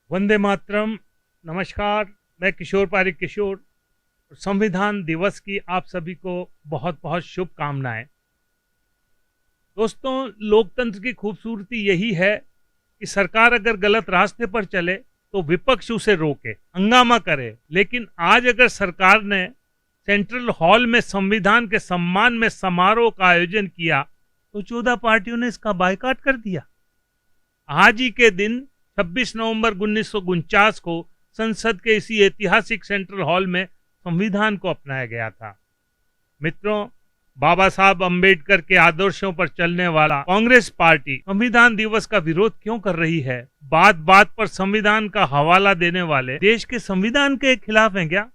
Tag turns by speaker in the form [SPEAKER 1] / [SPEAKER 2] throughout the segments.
[SPEAKER 1] वंदे मातरम। नमस्कार, मैं किशोर पारिक किशोर। संविधान दिवस की आप सभी को बहुत बहुत शुभकामनाएं। दोस्तों, लोकतंत्र की खूबसूरती यही है कि सरकार अगर गलत रास्ते पर चले तो विपक्ष उसे रोके, हंगामा करे। लेकिन आज अगर सरकार ने सेंट्रल हॉल में संविधान के सम्मान में समारोह का आयोजन किया तो 14 पार्टियों ने इसका बायकॉट कर दिया। आज ही के दिन 26 नवंबर 1949 को संसद के इसी ऐतिहासिक सेंट्रल हॉल में संविधान को अपनाया गया था। मित्रों, बाबा साहब अंबेडकर के आदर्शों पर चलने वाला कांग्रेस पार्टी संविधान दिवस का विरोध क्यों कर रही है? बात बात पर संविधान का हवाला देने वाले देश के संविधान के खिलाफ हैं क्या?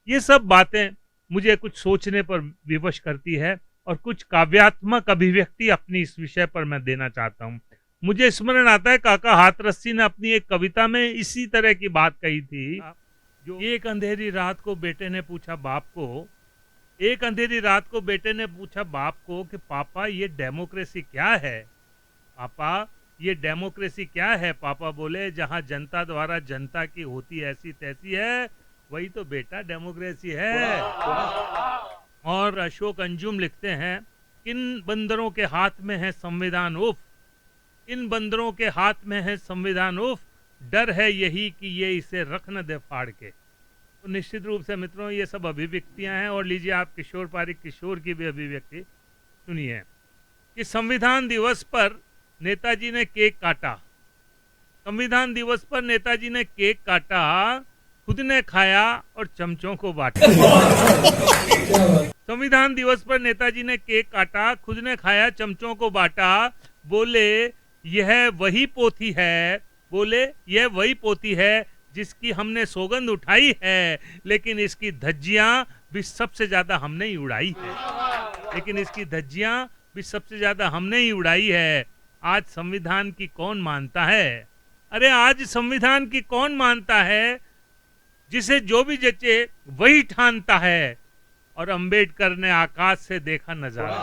[SPEAKER 1] ये सब बातें मुझे कुछ सोचने पर विवश करती है और कुछ काव्यात्मक अभिव्यक्ति अपनी इस विषय पर मैं देना चाहता हूँ। मुझे स्मरण आता है काका हाथरसी ने अपनी एक कविता में इसी तरह की बात कही थी। जो एक अंधेरी रात को बेटे ने पूछा बाप को, एक अंधेरी रात को बेटे ने पूछा बाप को कि पापा ये डेमोक्रेसी क्या है? पापा ये डेमोक्रेसी क्या है? पापा बोले, जहां जनता द्वारा जनता की होती ऐसी तैसी है, वही तो बेटा डेमोक्रेसी है। और अशोक अंजुम लिखते हैं, किन बंदरों के हाथ में है संविधान उफ, इन बंदरों के हाथ में है संविधान उफ, डर है यही कि ये इसे रख न दे फाड़ के। तो निश्चित रूप से मित्रों, ये सब अभिव्यक्तियां हैं। और लीजिए आप किशोर पारिक किशोर की भी अभिव्यक्ति सुनिए कि संविधान दिवस पर नेताजी ने केक काटा। संविधान दिवस पर नेताजी ने केक काटा, खुद ने खाया और चमचों को बांटा। संविधान दिवस पर नेताजी ने केक काटा, खुद ने खाया, चमचों को बांटा। बोले यह वही पोथी है, बोले यह वही पोथी है जिसकी हमने सौगंध उठाई है, लेकिन इसकी धज्जियां भी सबसे ज्यादा हमने ही उड़ाई है। लेकिन इसकी धज्जियां भी सबसे ज्यादा हमने ही उड़ाई है। आज संविधान की कौन मानता है? अरे आज संविधान की कौन मानता है? जिसे जो भी जचे वही ठानता है। और अंबेडकर ने आकाश से देखा नजारा,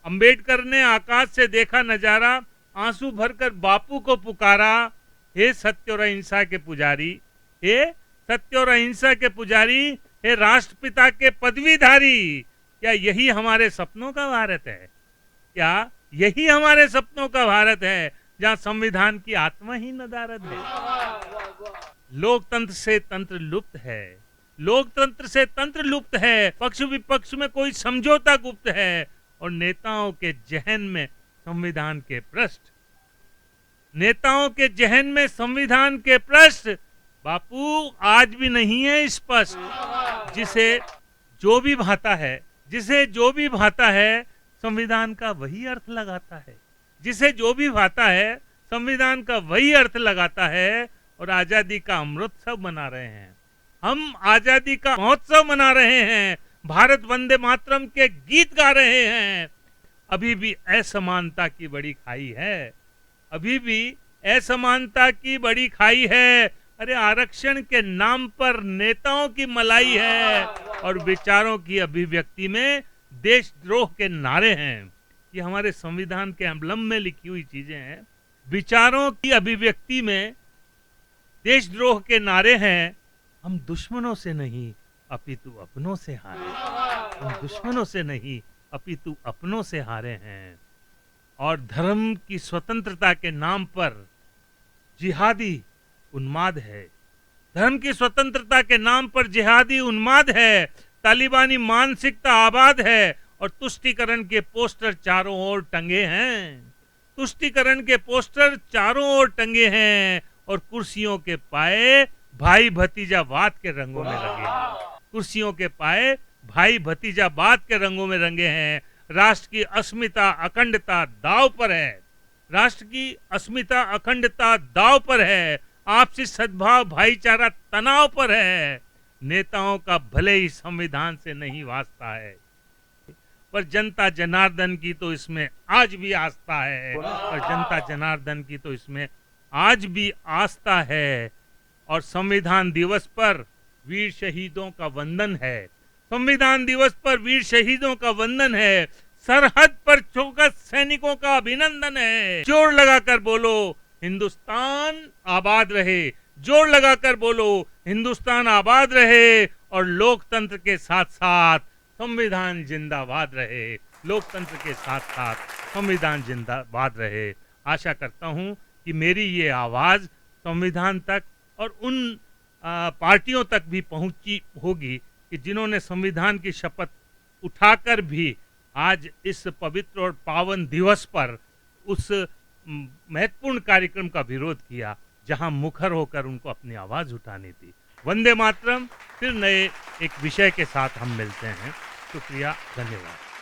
[SPEAKER 1] अंबेडकर ने आकाश से देखा नजारा, आंसू भरकर बापू को पुकारा, हे सत्य और अहिंसा के पुजारी, हे सत्य और अहिंसा के पुजारी, हे राष्ट्रपिता के पदवीधारी। क्या यही हमारे सपनों का भारत है? क्या यही हमारे सपनों का भारत है जहां संविधान की आत्मा ही नदारद है? लोकतंत्र से तंत्र लुप्त है, लोकतंत्र से तंत्र लुप्त है। पक्ष विपक्ष में कोई समझौता गुप्त है और नेताओं के जहन में संविधान के पृष्ठ, नेताओं के जहन में संविधान के पृष्ठ बापू आज भी नहीं है स्पष्ट। जिसे जो भी भाता है, जिसे जो भी भाता है, संविधान का वही अर्थ लगाता है। जिसे जो भी भाता है, संविधान का वही अर्थ लगाता है। और आजादी का अमृतोत्सव मना रहे हैं हम, आजादी का महोत्सव मना रहे हैं, भारत वंदे मातरम के गीत गा रहे हैं। अभी भी असमानता की बड़ी खाई है, अभी भी असमानता की बड़ी खाई है। अरे आरक्षण के नाम पर नेताओं की मलाई है और विचारों की अभिव्यक्ति में देशद्रोह के नारे हैं। ये हमारे संविधान के एम्बलम में लिखी हुई चीजें हैं। विचारों की अभिव्यक्ति में देशद्रोह के नारे हैं। हम दुश्मनों से नहीं अपितु अपनों से हारे, हम दुश्मनों से नहीं अपितु अपनों से हारे हैं। और धर्म की स्वतंत्रता के नाम पर जिहादी उन्माद है, धर्म की स्वतंत्रता के नाम पर जिहादी उन्माद है। तालिबानी मानसिकता आबाद है और तुष्टीकरण के पोस्टर चारों ओर टंगे हैं, तुष्टीकरण के पोस्टर चारों ओर टंगे हैं। और कुर्सियों के पाए भाई भतीजावाद के रंगों में रंगे हैं, कुर्सियों के पाए भाई भतीजावाद के रंगों में रंगे हैं। राष्ट्र की अस्मिता अखंडता दांव पर है, राष्ट्र की अस्मिता अखंडता दांव पर है। आपसी सद्भाव भाईचारा तनाव पर है। नेताओं का भले ही संविधान से नहीं वास्ता है, पर जनता जनार्दन की तो इसमें आज भी आस्था है, पर जनता जनार्दन की तो इसमें आज भी आस्था है। और संविधान दिवस पर वीर शहीदों का वंदन है, संविधान दिवस पर वीर शहीदों का वंदन है। सरहद पर चौकस सैनिकों का अभिनंदन है। जोर लगाकर बोलो, हिंदुस्तान आबाद रहे। जोर लगाकर बोलो, हिंदुस्तान आबाद रहे और लोकतंत्र के साथ साथ संविधान जिंदाबाद रहे। लोकतंत्र के साथ साथ संविधान जिंदाबाद रहे। आशा करता हूं कि मेरी ये आवाज संविधान तक और उन पार्टियों तक भी पहुंची होगी कि जिन्होंने संविधान की शपथ उठाकर भी आज इस पवित्र और पावन दिवस पर उस महत्वपूर्ण कार्यक्रम का विरोध किया जहां मुखर होकर उनको अपनी आवाज उठानी थी। वंदे मातरम। फिर नए एक विषय के साथ हम मिलते हैं। शुक्रिया, धन्यवाद।